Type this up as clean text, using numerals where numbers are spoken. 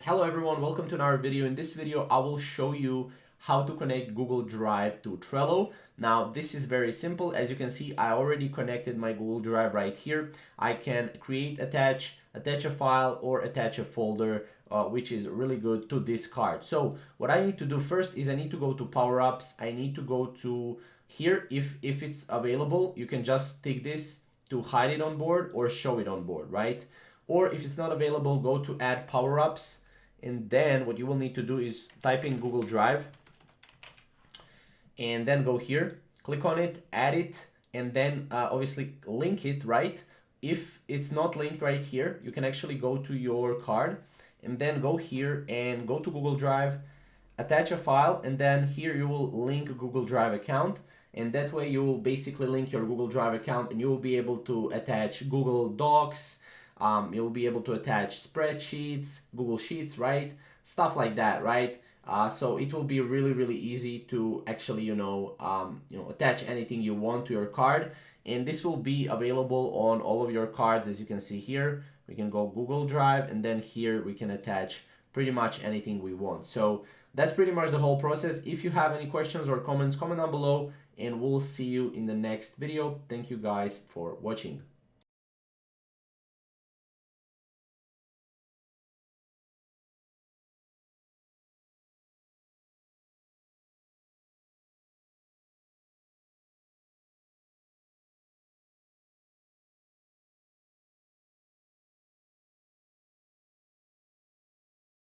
Hello everyone, welcome to another video. In this video, I will show you how to connect Google Drive to Trello. Now, this is very simple. As you can see, I already connected my Google Drive right here. I can create, attach a file or attach a folder, which is really good to this card. So what I need to do first is I need to go to Power Ups. I need to go to here. If it's available, you can just take this to hide it on board or show it on board, right? Or if it's not available, go to Add Power Ups. And then what you will need to do is type in Google Drive and then go here, click on it, add it, and then obviously link it, right? If it's not linked right here, you can actually go to your card and then go here and go to Google Drive, attach a file, and then here you will link a Google Drive account. And that way you will basically link your Google Drive account and you will be able to attach Google Docs, you'll be able to attach spreadsheets, Google Sheets, right? Stuff like that, right? So it will be really easy to actually, attach anything you want to your card. And this will be available on all of your cards. As you can see here, we can go Google Drive, and then here we can attach pretty much anything we want. So that's pretty much the whole process. If you have any questions or comments, comment down below, and we'll see you in the next video. Thank you guys for watching.